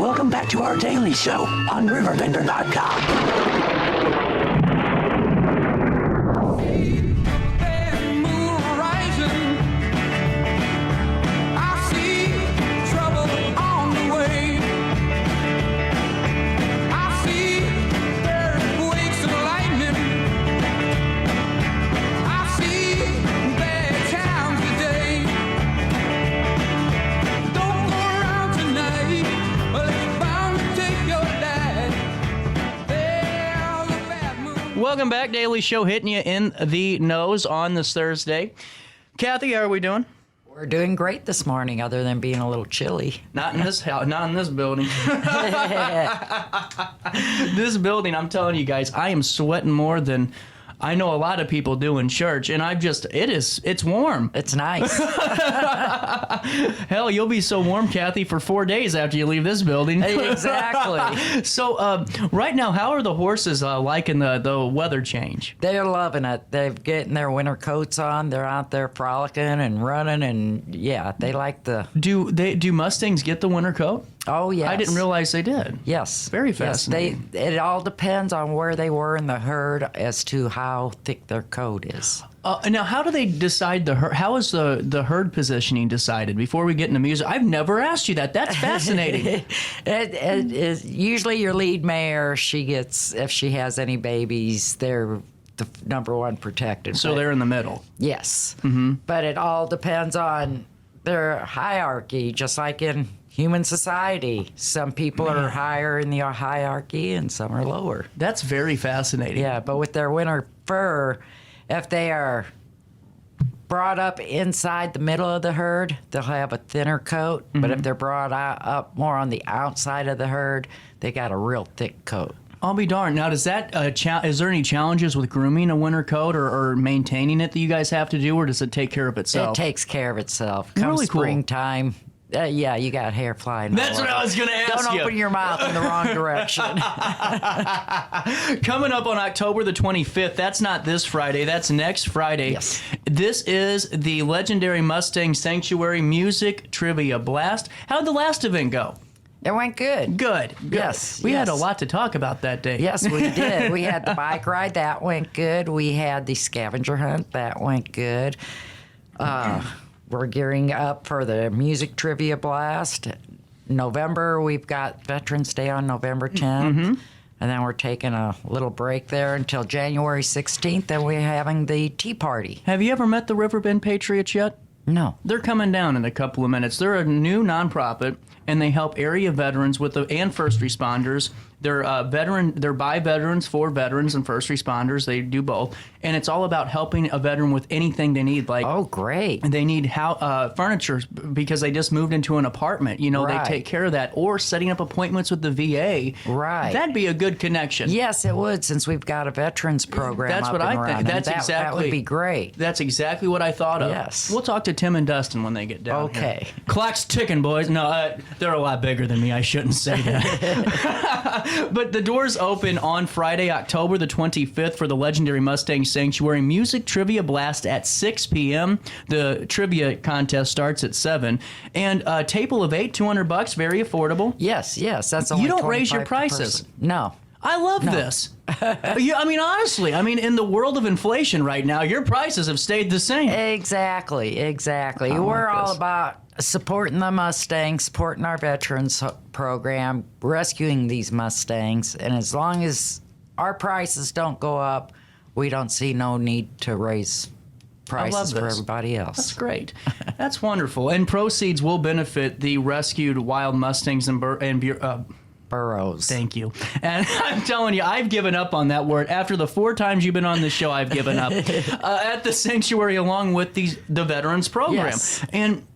Welcome back to our daily show on RiverBender.com. Welcome back, Daily Show, hitting you in the nose on this Thursday. Kathy, how are we doing? We're doing great this morning, other than being a little chilly. Not in this house, not in this building. This building, I'm telling you guys, I am sweating more than I know a lot of people do in church, and it's warm. It's nice. Hell, you'll be so warm, Kathy, for 4 days after you leave this building. Exactly. So, right now, how are the horses liking the weather change? They're loving it. They're getting their winter coats on. They're out there frolicking and running, and yeah, they like the... Do Mustangs get the winter coat? Oh, yes. I didn't realize they did. Yes. Very fascinating. Yes, it all depends on where they were in the herd as to how thick their coat is. Now, how do they decide the herd? How is the herd positioning decided? Before we get into music, I've never asked you that. That's fascinating. It is usually your lead mare. She gets, if she has any babies, they're the number one protected. So they're in the middle. Yes. Mm-hmm. But it all depends on their hierarchy, just like in human society. Some people are higher in the hierarchy and some are lower. That's very fascinating. Yeah, but with their winter fur, if they are brought up inside the middle of the herd, they'll have a thinner coat. Mm-hmm. But if they're brought up more on the outside of the herd, they got a real thick coat. I'll be darned. Now, does that is there any challenges with grooming a winter coat or maintaining it that you guys have to do, or does it take care of itself? It takes care of itself. Come really cool. Springtime, yeah, you got hair flying. That's what I was going to ask you. Don't open your mouth in the wrong direction. Coming up on October the 25th, that's not this Friday, that's next Friday. Yes. This is the Legendary Mustang Sanctuary Music Trivia Blast. How'd the last event go? It went good. Good. Yes. We had a lot to talk about that day. Yes, we did. We had the bike ride. That went good. We had the scavenger hunt. That went good. We're gearing up for the music trivia blast. November, we've got Veterans Day on November 10th. Mm-hmm. And then we're taking a little break there until January 16th, and we're having the tea party. Have you ever met the Riverbend Patriots yet? No. They're coming down in a couple of minutes. They're a new nonprofit, and they help area veterans and first responders. They're by veterans, for veterans, and first responders. They do both, and it's all about helping a veteran with anything they need. Like, oh, great! They need furniture because they just moved into an apartment. You know, right. They take care of that, or setting up appointments with the VA. Right. That'd be a good connection. Yes, it would, since we've got a veterans program. That's up what and I think. Running. That would be great. That's exactly what I thought of. Yes. We'll talk to Tim and Dustin when they get down. Okay. Here. Clock's ticking, boys. No, they're a lot bigger than me. I shouldn't say that. But the doors open on Friday, October the 25th for the Legendary Mustang Sanctuary Music Trivia Blast at 6 p.m. The trivia contest starts at 7. And a table of 8, $200, very affordable. Yes, that's only You don't raise your prices. Person. No. I love this. I mean, honestly, in the world of inflation right now, your prices have stayed the same. Exactly. We're all about supporting the Mustangs, supporting our veterans program, rescuing these Mustangs, and as long as our prices don't go up, we don't see no need to raise prices for everybody else. That's great. That's wonderful. And proceeds will benefit the rescued wild Mustangs and burros. Thank you. And I'm telling you, I've given up on that word. After the 4 times you've been on the show, I've given up. At the sanctuary along with the Veterans Program. Yes. And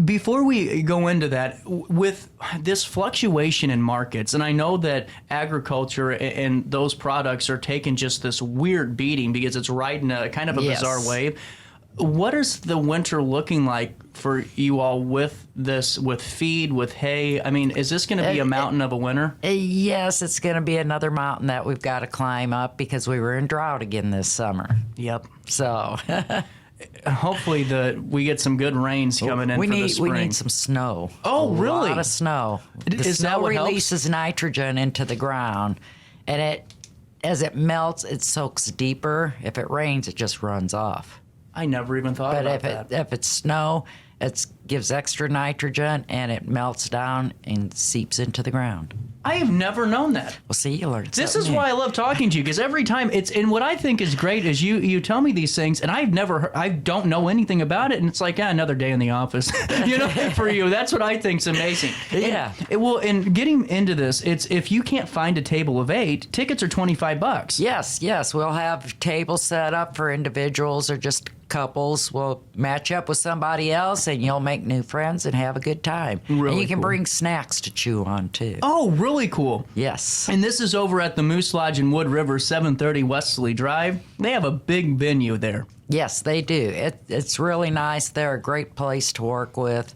before we go into that, with this fluctuation in markets, and I know that agriculture and those products are taking just this weird beating because it's riding a kind of a bizarre wave. What is the winter looking like for you all with this, with feed, with hay? I mean, is this going to be a mountain of a winter? Yes, it's going to be another mountain that we've got to climb up because we were in drought again this summer. Yep. So... hopefully we get some good rains coming in for the spring. We need some snow. Oh, really? A lot of snow. The Is that snow what helps? releases nitrogen into the ground, and as it melts, it soaks deeper. If it rains, it just runs off. I never even thought about that. But if it's snow, it gives extra nitrogen, and it melts down and seeps into the ground. I have never known that. Well, see, you learned This something is new. why I love talking to you, because every time and what I think is great is you tell me these things, and I don't know anything about it, and it's like, another day in the office, for you. That's what I think's amazing. Yeah. And getting into this, it's if you can't find a table of 8, tickets are $25. Yes, we'll have tables set up for individuals or just couples. We'll match up with somebody else, and you'll make new friends and have a good time. Really and you can cool. bring snacks to chew on, too. Oh, really cool. Yes. And this is over at the Moose Lodge in Wood River, 730 Wesley Drive. They have a big venue there. Yes, they do. It's really nice. They're a great place to work with.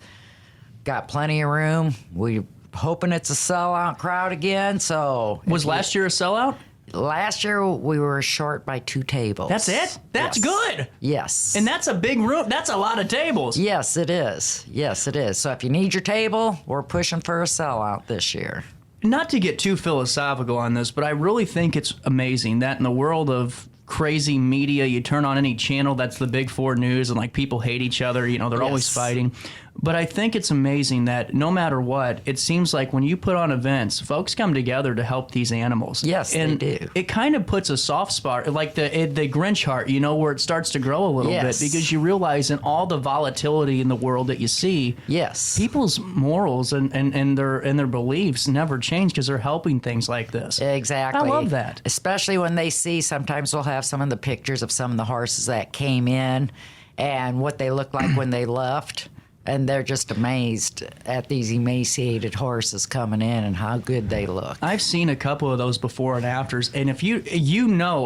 Got plenty of room. We're hoping it's a sellout crowd again. So Was last year a sellout? last year we were short by 2 tables. That's it? That's Yes. good. Yes. And that's a big room. That's a lot of tables. Yes, it is. Yes, it is. So if you need your table, we're pushing for a sellout this year. Not to get too philosophical on this, but I really think it's amazing that in the world of crazy media, you turn on any channel that's the Big 4 news and like people hate each other, they're always Yes. fighting. But I think it's amazing that no matter what, it seems like when you put on events, folks come together to help these animals. Yes, and they do. It kind of puts a soft spot, like the Grinch heart, where it starts to grow a little Yes. bit, because you realize in all the volatility in the world that you see, Yes. people's morals and their beliefs never change because they're helping things like this. Exactly. I love that. Especially when they see, sometimes we'll have some of the pictures of some of the horses that came in and what they looked like when they left. And they're just amazed at these emaciated horses coming in and how good they look. I've seen a couple of those before and afters, and if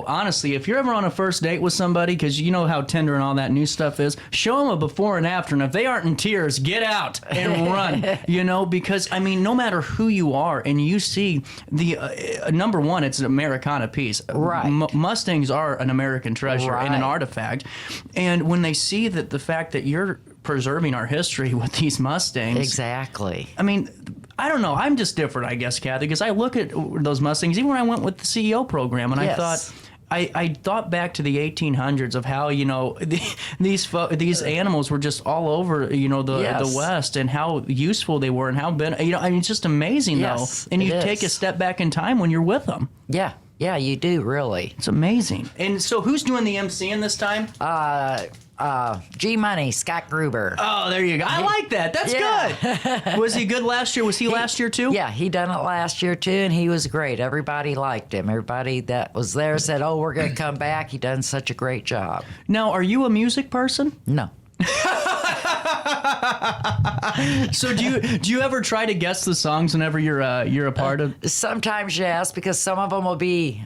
honestly, if you're ever on a first date with somebody, because you know how Tinder and all that new stuff is, show them a before and after, and if they aren't in tears, get out and run, because, no matter who you are, and you see the, number one, it's an Americana piece. Right. Mustangs are an American treasure and an Right. artifact, and when they see that the fact that you're preserving our history with these Mustangs. Exactly. I don't know. I'm just different, I guess, Kathy, because I look at those Mustangs, even when I went with the CEO program, and Yes. I thought back to the 1800s of how, these animals were just all over, the West, and how useful they were and how, it's just amazing, Yes, though. And you it take a is. step back in time when you're with them. Yeah. Yeah, you do, really. It's amazing. And so who's doing the MCing this time? G Money, Scott Gruber. Oh, there you go. I like that. That's Yeah. good. Was he good last year? Was he last year too? Yeah, he done it last year too, and he was great. Everybody liked him. Everybody that was there said, "Oh, we're going to come back." He done such a great job. Now, are you a music person? No. So do you ever try to guess the songs whenever you're a part of? Sometimes yes, because some of them will be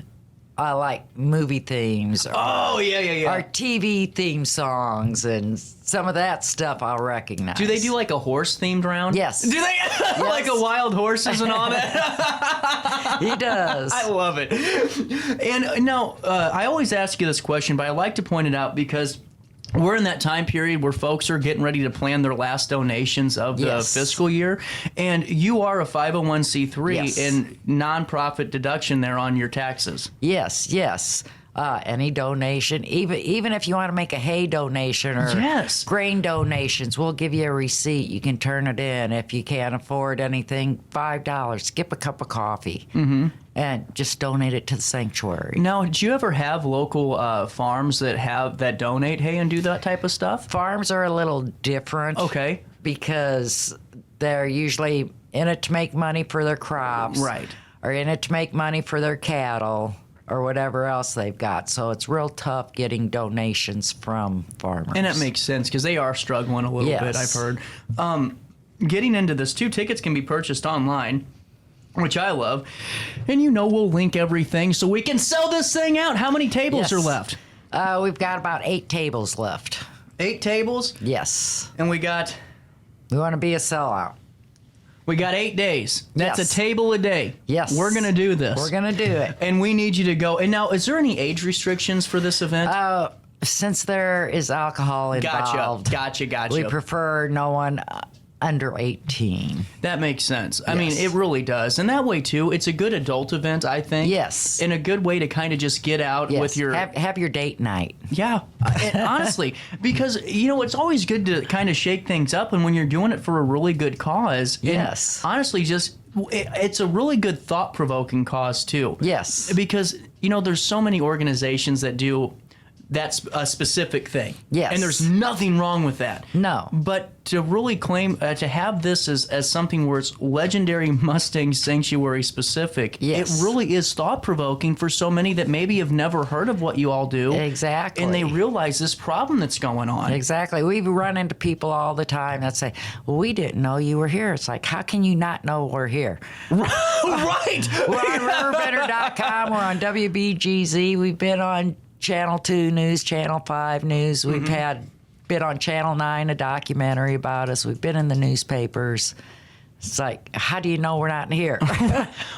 like movie themes or, Oh yeah. or TV theme songs, and some of that stuff I'll recognize. Do they do like a horse themed round? Yes. Do they like a wild horses and all that? He does. I love it. And now I always ask you this question, but I like to point it out because we're in that time period where folks are getting ready to plan their last donations of the Yes. fiscal year, and you are a 501c3 Yes. and nonprofit deduction there on your taxes. Yes. Any donation, even if you want to make a hay donation or Yes. grain donations, we'll give you a receipt. You can turn it in. If you can't afford anything, $5. Skip a cup of coffee and just donate it to the sanctuary. Now, do you ever have local farms that donate hay and do that type of stuff? Farms are a little different. Okay. Because they're usually in it to make money for their crops. Right. Or in it to make money for their cattle or whatever else they've got. So it's real tough getting donations from farmers. And that makes sense because they are struggling a little Yes. bit, I've heard. Getting into this, too, tickets can be purchased online, which I love. And we'll link everything so we can sell this thing out. How many tables Yes. are left? We've got about 8 tables left. 8 tables? Yes. And we got We want to be a sellout. 8 days. That's Yes. a table a day. Yes. We're going to do this. We're going to do it. And we need you to go. And now, is there any age restrictions for this event? Since there is alcohol involved, Gotcha. we prefer no one under 18. That makes sense. I mean, it really does. And that way, too, it's a good adult event, I think. Yes. And a good way to kind of just get out with your... Have your date night. Yeah. And honestly, because, it's always good to kind of shake things up. And when you're doing it for a really good cause... Yes. Honestly, just... It's a really good thought-provoking cause, too. Yes. Because, there's so many organizations that do... That's a specific thing. Yes. And there's nothing wrong with that. No. But to really claim, to have this as something where it's Legendary Mustang Sanctuary specific, yes. It really is thought-provoking for so many that maybe have never heard of what you all do. Exactly. And they realize this problem that's going on. Exactly. We run into people all the time that say, well, we didn't know you were here. It's like, how can you not know we're here? Right. We're on RiverBender.com. We're on WBGZ. We've been on Channel 2 News, Channel 5 News. We've been on Channel 9, a documentary about us. We've been in the newspapers. It's like, how do you know we're not here?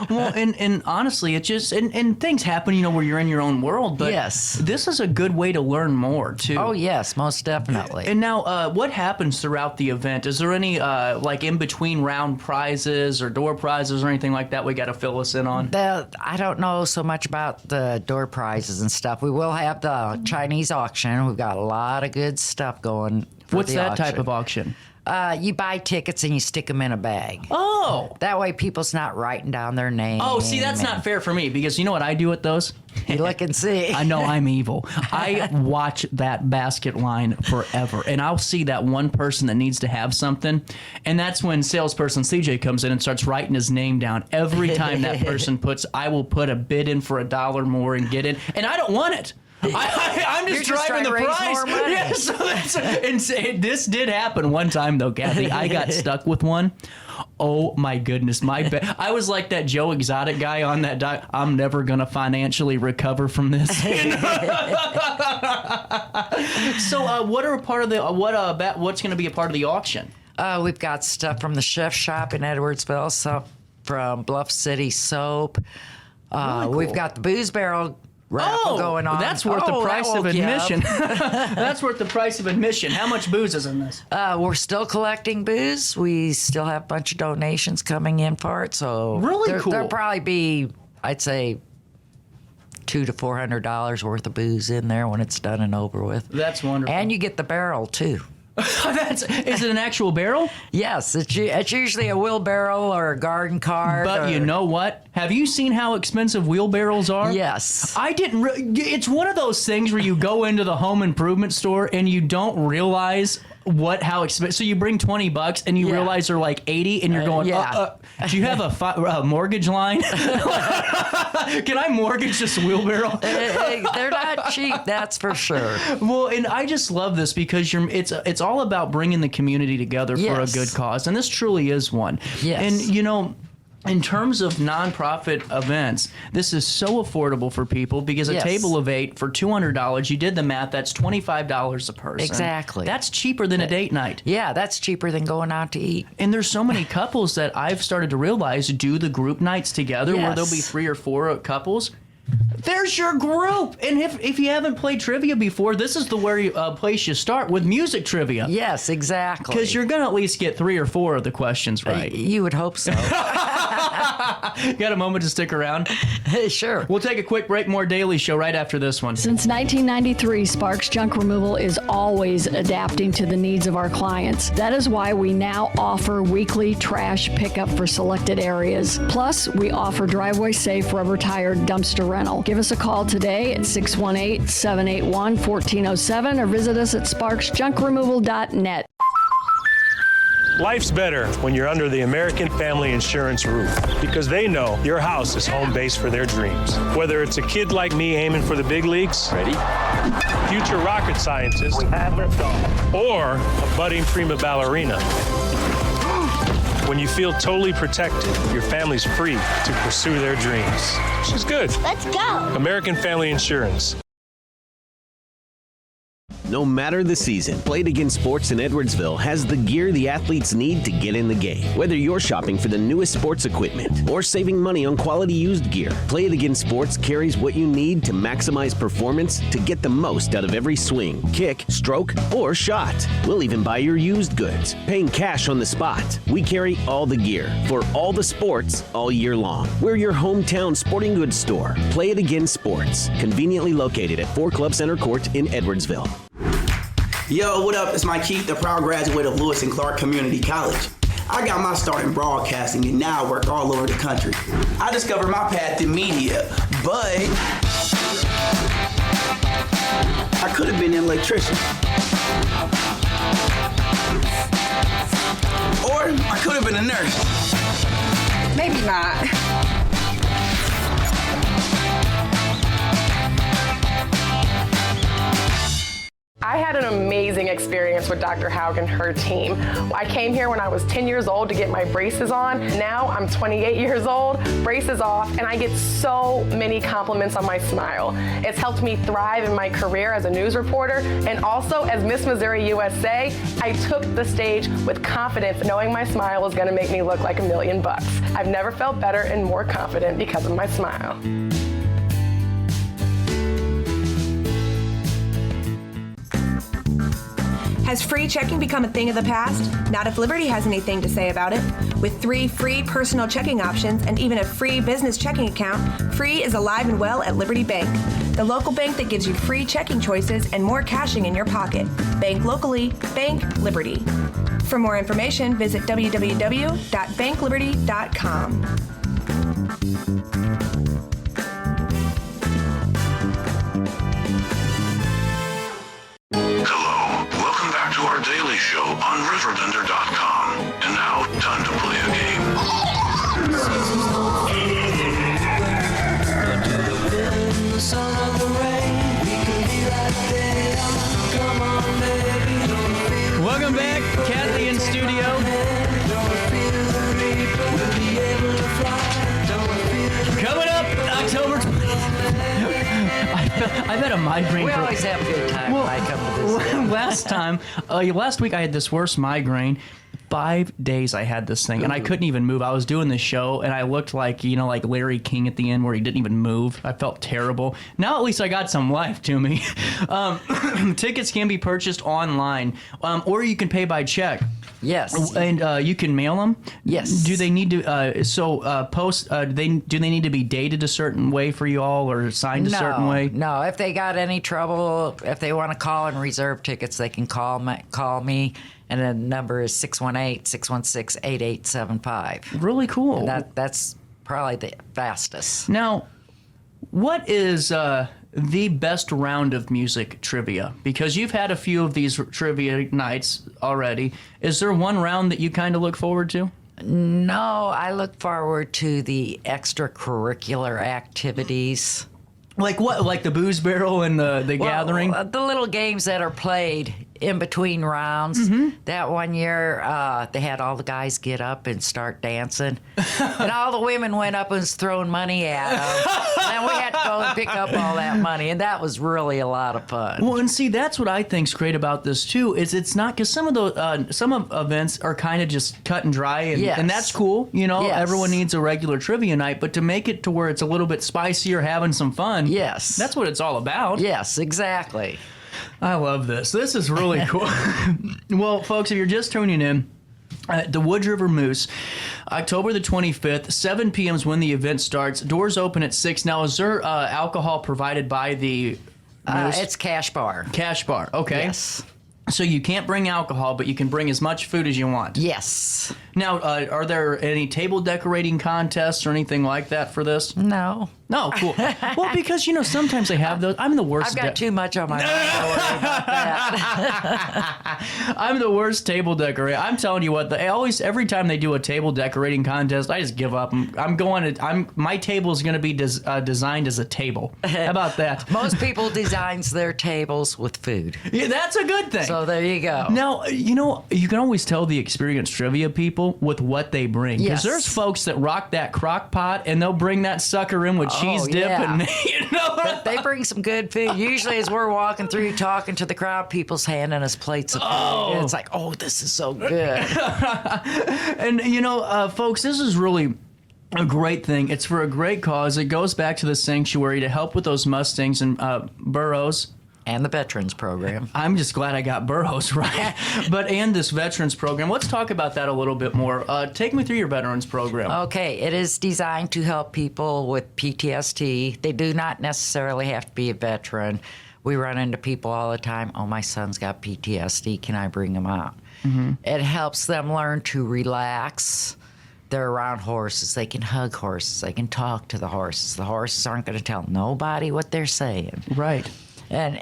Well, and honestly, it just, and things happen, where you're in your own world. But yes. This is a good way to learn more, too. Oh, yes, most definitely. And now, what happens throughout the event? Is there any, in-between round prizes or door prizes or anything like that we got to fill us in on? I don't know so much about the door prizes and stuff. We will have the Chinese auction. We've got a lot of good stuff going for What's the that auction. type of auction? You buy tickets and you stick them in a bag. Oh. That way people's not writing down their name. Oh, see, that's not fair for me because you know what I do with those? You look and see. I know I'm evil. I watch that basket line forever, and I'll see that one person that needs to have something, and that's when salesperson CJ comes in and starts writing his name down. Every time that person I will put a bid in for $1 more and get in, and I don't want it. I'm just driving the price. Yeah, so this did happen one time though, Kathy. I got stuck with one. Oh my goodness, I was like that Joe Exotic guy on that I'm never gonna financially recover from this. So, what are a part of the what's going to be a part of the auction? We've got stuff from the Chef Shop in Edwardsville, stuff from Bluff City Soap. Really cool. We've got the Booze Barrel raffle going on. That's worth the price of admission. That's worth the price of admission. How much booze is in this? We're still collecting booze. We still have a bunch of donations coming in for it. So really cool. There'll probably be, I'd say, $200 to $400 worth of booze in there when it's done and over with. That's wonderful. And you get the barrel too. Is it an actual barrel? Yes, it's usually a wheelbarrow or a garden cart. But you know what? Have you seen how expensive wheelbarrows are? Yes. I didn't. It's one of those things where you go into the home improvement store and you don't realize how expensive. So you bring $20 and you realize they're like 80, and you're going, do you have a mortgage line? Can I mortgage this wheelbarrow? They're not cheap, that's for sure. Well, and I just love this because it's all about bringing the community together for a good cause, and this truly is one. Yes. And in terms of nonprofit events, this is so affordable for people because a table of 8 for $200, you did the math, that's $25 a person. Exactly. That's cheaper than a date night. Yeah, that's cheaper than going out to eat. And there's so many couples that I've started to realize do the group nights together where there'll be 3 or 4 couples. There's your group. And if you haven't played trivia before, this is the place you start with music trivia. Yes, exactly. Because you're going to at least get 3 or 4 of the questions right. You would hope so. Got a moment to stick around? Sure. We'll take a quick break. More Daily Show right after this one. Since 1993, Sparks Junk Removal is always adapting to the needs of our clients. That is why we now offer weekly trash pickup for selected areas. Plus, we offer driveway safe rubber tire dumpster rental. Give us a call today at 618-781-1407 or visit us at sparksjunkremoval.net. Life's better when you're under the American Family Insurance roof because they know your house is home base for their dreams. Whether it's a kid like me aiming for the big leagues, ready, future rocket scientist, or a budding prima ballerina. When you feel totally protected, your family's free to pursue their dreams. Which is good. Let's go. American Family Insurance. no matter the season. Play It Again Sports in Edwardsville has the gear the athletes need to get in the game. Whether you're shopping for the newest sports equipment or saving money on quality used gear, Play It Again Sports carries what you need to maximize performance to get the most out of every swing, kick, stroke, or shot. We'll even buy your used goods, paying cash on the spot. We carry all the gear for all the sports all year long. We're your hometown sporting goods store. Play It Again Sports, conveniently located at 4 Club Center Court in Edwardsville. Yo, what up? It's Mike Keith, the proud graduate of Lewis and Clark Community College. I got my start in broadcasting and now I work all over the country. I discovered my path in media, but I could have been an electrician. Or I could have been a nurse. Maybe not. I had an amazing experience with Dr. Haug and her team. I came here when I was 10 years old to get my braces on. Now I'm 28 years old, braces off, and I get so many compliments on my smile. It's helped me thrive in my career as a news reporter, and also as Miss Missouri USA, I took the stage with confidence, knowing my smile was gonna make me look like $1 million. I've never felt better and more confident because of my smile. Has free checking become a thing of the past? Not if Liberty has anything to say about it. With 3 free personal checking options and even a free business checking account, Free is alive and well at Liberty Bank, the local bank that gives you free checking choices and more cashing in your pocket. Bank locally, bank Liberty. For more information, visit www.bankliberty.com. To our daily show on RiverBender.com. And now, time to play a game. Welcome back, Kathy in studio. Coming up, October 20th. I've had a migraine. We always have a good time when I come to this. Last week I had this worst migraine. 5 days I had this thing, and I couldn't even move. I was doing the show, and I looked like, like Larry King at the end where he didn't even move. I felt terrible. Now at least I got some life to me. Tickets can be purchased online, or you can pay by check. Yes. And you can mail them? Yes. Do they need to, do they need to be dated a certain way for you all, or signed a certain way? No, if they got any trouble, if they want to call and reserve tickets, they can call me. And the number is 618-616-8875. Really cool. And that's probably the fastest. Now, what is the best round of music trivia? Because you've had a few of these trivia nights already. Is there one round that you kind of look forward to? No, I look forward to the extracurricular activities. Like what? Like the booze barrel and the gathering? The little games that are played in between rounds. Mm-hmm. That one year, they had all the guys get up and start dancing. And all the women went up and was throwing money at them. And we had to go and pick up all that money. And that was really a lot of fun. Well, and see, that's what I think's great about this, too, is it's not, because some of the events are kind of just cut and dry, and that's cool. Yes. Everyone needs a regular trivia night, but to make it to where it's a little bit spicier, having some fun, yes, that's what it's all about. Yes, exactly. I love this. This is really cool. Well, folks, if you're just tuning in, the Wood River Moose, October the 25th, 7 p.m. is when the event starts. Doors open at 6. Now, is there alcohol provided by the Moose? It's cash bar. Cash bar, okay. Yes. So you can't bring alcohol, but you can bring as much food as you want. Yes. Now, are there any table decorating contests or anything like that for this? No. No, cool. Well, because, sometimes they have those. I'm the worst. I've got too much on my mind. Don't worry about that. I'm the worst table decorator. I'm telling you what, every time they do a table decorating contest, I just give up. My table is going to be designed as a table. How about that? Most people designs their tables with food. Yeah, that's a good thing. So So there you go. Now, you can always tell the experienced trivia people with what they bring. Because there's folks that rock that crock pot and they'll bring that sucker in with cheese dip and But they bring some good food. Usually as we're walking through talking to the crowd, people's handing us plates of food. And it's like, oh, this is so good. And, folks, this is really a great thing. It's for a great cause. It goes back to the sanctuary to help with those Mustangs and burros. And the Veterans Program. I'm just glad I got burros right. And this Veterans Program. Let's talk about that a little bit more. Take me through your Veterans Program. Okay, it is designed to help people with PTSD. They do not necessarily have to be a veteran. We run into people all the time, oh, my son's got PTSD, can I bring him out? Mm-hmm. It helps them learn to relax. They're around horses. They can hug horses. They can talk to the horses. The horses aren't going to tell nobody what they're saying. Right. And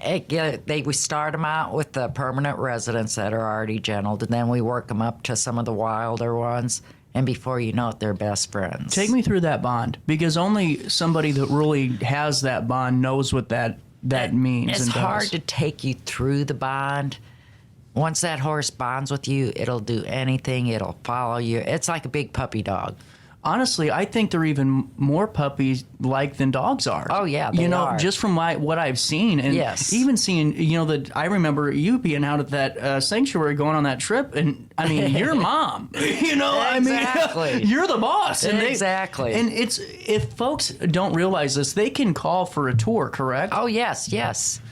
we start them out with the permanent residents that are already gentled, and then we work them up to some of the wilder ones. And before you know it, they're best friends. Take me through that bond, because only somebody that really has that bond knows what that means. It's hard to take you through the bond. Once that horse bonds with you, it'll do anything. It'll follow you. It's like a big puppy dog. Honestly, I think they're even more puppy-like than dogs are. Oh, yeah, they are. Just from what I've seen. And even seeing, I remember you being out at that sanctuary going on that trip, and, I mean, your mom, Exactly. I mean, you're the boss. And exactly. And if folks don't realize this, they can call for a tour, correct? Oh, yes.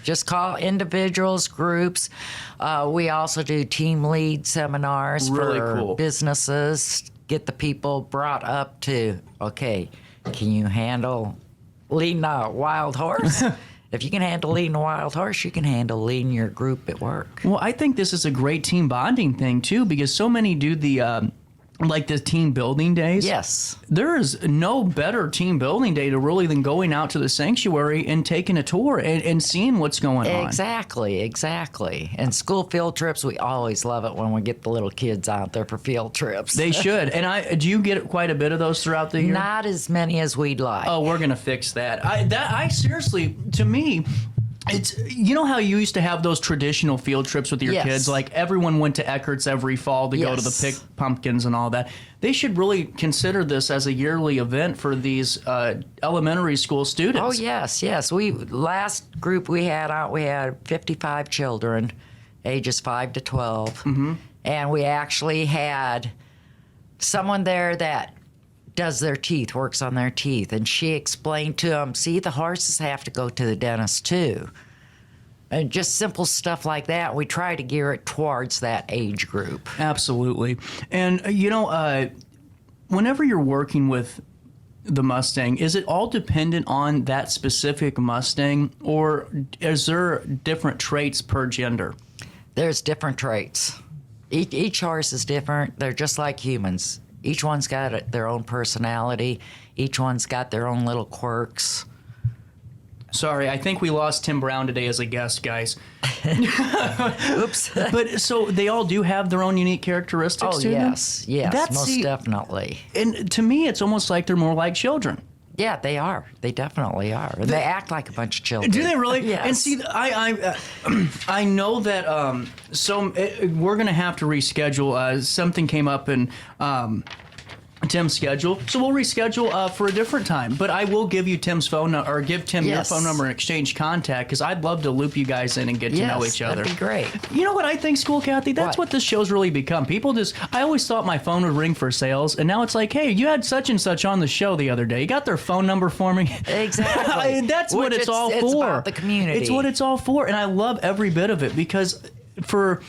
Just call individuals, groups. We also do team lead seminars for businesses. Get the people brought up to, okay, can you handle leading a wild horse? If you can handle leading a wild horse, you can handle leading your group at work. Well, I think this is a great team bonding thing, too, because so many do the team building days. Yes. There is no better team building day than going out to the sanctuary and taking a tour and seeing what's going on. Exactly. And school field trips, we always love it when we get the little kids out there for field trips. They should. And do you get quite a bit of those throughout the year? Not as many as we'd like. Oh, we're going to fix that. I seriously, to me, it's, how you used to have those traditional field trips with your kids, like everyone went to Eckert's every fall to go to the pick pumpkins and all that. They should really consider this as a yearly event for these elementary school students. Oh, yes. Last group we had out, we had 55 children, ages 5 to 12. Mm-hmm. And we actually had someone there that does their teeth, works on their teeth. And she explained to them, see, the horses have to go to the dentist too. And just simple stuff like that. We try to gear it towards that age group. Absolutely. And, whenever you're working with the Mustang, is it all dependent on that specific Mustang, or is there different traits per gender? There's different traits. Each horse is different. They're just like humans. Each one's got their own personality. Each one's got their own little quirks. Sorry, I think we lost Tim Brown today as a guest, guys. Oops. But so they all do have their own unique characteristics to them? Yes, most definitely. And to me, it's almost like they're more like children. Yeah, they are. They definitely are. And they act like a bunch of children. Do they really? Yes. And see, I know that we're going to have to reschedule. Something came up in Tim's schedule, so we'll reschedule for a different time. But I will give you Tim's phone number, or give Tim your phone number and exchange contact, because I'd love to loop you guys in and get to know each other. That'd be great. You know what I think, School Kathy? That's what this show's really become. People I always thought my phone would ring for sales, and now it's like, hey, you had such and such on the show the other day. You got their phone number for me? Exactly. That's what it's all for. It's about the community. It's what it's all for, and I love every bit of it, because for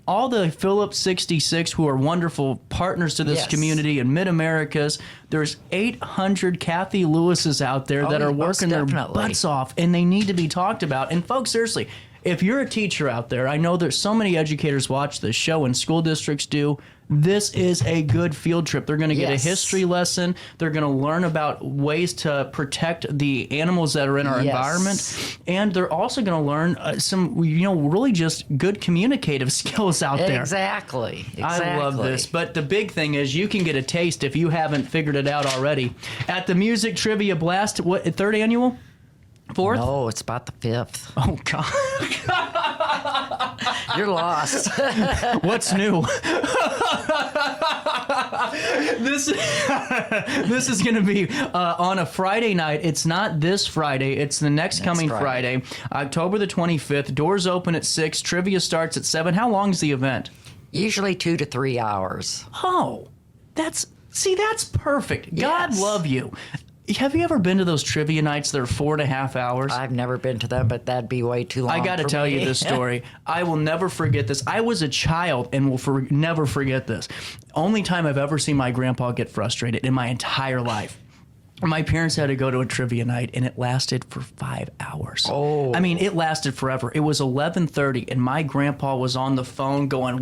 all the Phillips 66 who are wonderful partners to this community in Mid-Americas, there's 800 Kathy Lewises out there that are working their butts off, and they need to be talked about. And folks, seriously, if you're a teacher out there, I know there's so many educators watch this show, and school districts do. This is a good field trip. They're going to get a history lesson. They're going to learn about ways to protect the animals that are in our environment. And they're also going to learn some, really just good communicative skills out there. Exactly. I love this. But the big thing is you can get a taste if you haven't figured it out already. At the Music Trivia Blast, what, 3rd annual? 4th? No, it's about the 5th. Oh, God. You're lost. What's new? This is going to be on a Friday night. It's not this Friday. It's the next coming Friday, October the 25th. Doors open at 6. Trivia starts at 7. How long is the event? Usually 2 to 3 hours. Oh, that's perfect. Yes. God love you. Have you ever been to those trivia nights that are 4.5 hours? I've never been to them, but that'd be way too long. I got to tell you this story. I will never forget this. I was a child and will never forget this. Only time I've ever seen my grandpa get frustrated in my entire life. My parents had to go to a trivia night, and it lasted for 5 hours. Oh. I mean, it lasted forever. It was 11:30, and my grandpa was on the phone calling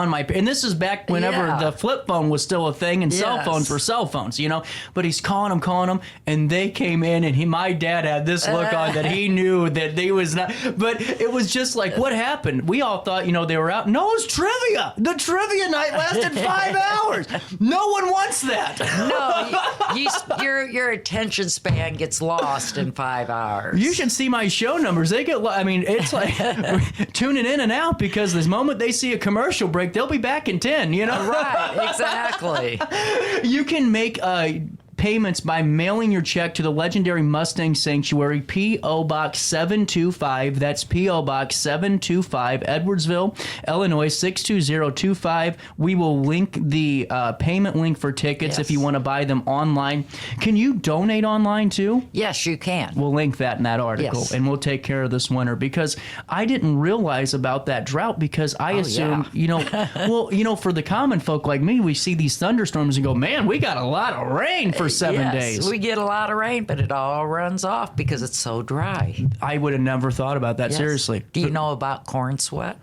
my... And this is back whenever the flip phone was still a thing, and cell phones were cell phones, you know? But he's calling them, and they came in, and my dad had this look on that he knew that they was not... But it was just like, what happened? We all thought, they were out. No, it's trivia! The trivia night lasted 5 hours! No one wants that! No, your attention span gets lost in 5 hours. You should see my show numbers. They get, it's like tuning in and out because the moment they see a commercial break, they'll be back in 10, Right, exactly. You can make payments by mailing your check to the Legendary Mustang Sanctuary, P.O. Box 725. That's P.O. Box 725, Edwardsville, Illinois 62025. We will link the payment link for tickets if you want to buy them online. Can you donate online too? Yes, you can. We'll link that in that article, and we'll take care of this winter because I didn't realize about that drought because I assumed, for the common folk like me, we see these thunderstorms and go, man, we got a lot of rain for 7 days. We get a lot of rain, but it all runs off because it's so dry. I would have never thought about that, seriously. Do you know about corn sweat?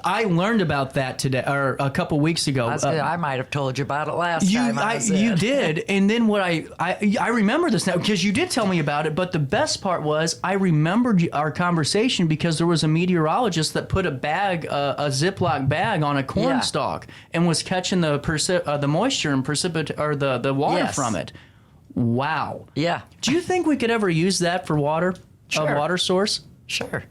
I learned about that today, or a couple weeks ago. I might have told you about it last time. You did, and then what I remember this now because you did tell me about it, but the best part was I remembered our conversation because there was a meteorologist that put a Ziploc bag on a corn stalk and was catching the moisture and the water from it. Wow. Yeah. Do you think we could ever use that for water? Sure. A water source? Sure.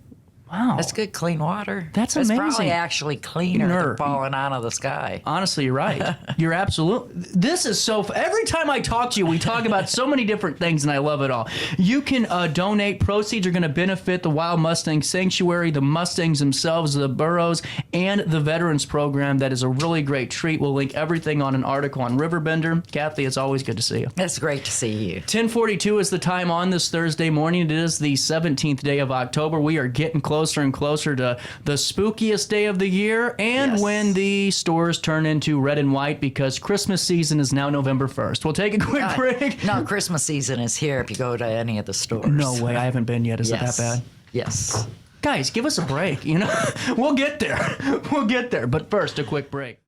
Wow. That's good, clean water. That's amazing. It's probably actually cleaner than falling out of the sky. Honestly, you're right. You're absolutely... This is so... Every time I talk to you, we talk about so many different things, and I love it all. You can donate. Proceeds are going to benefit the Wild Mustang Sanctuary, the Mustangs themselves, the burros, and the Veterans Program. That is a really great treat. We'll link everything on an article on RiverBender. Kathy, it's always good to see you. It's great to see you. 10:42 is the time on this Thursday morning. It is the 17th day of October. We are getting closer and closer to the spookiest day of the year and when the stores turn into red and white because Christmas season is now November 1st. We'll take a quick break. No, Christmas season is here if you go to any of the stores. No way. I haven't been yet. Is it that bad? Yes. Guys, give us a break. We'll get there. We'll get there. But first, a quick break.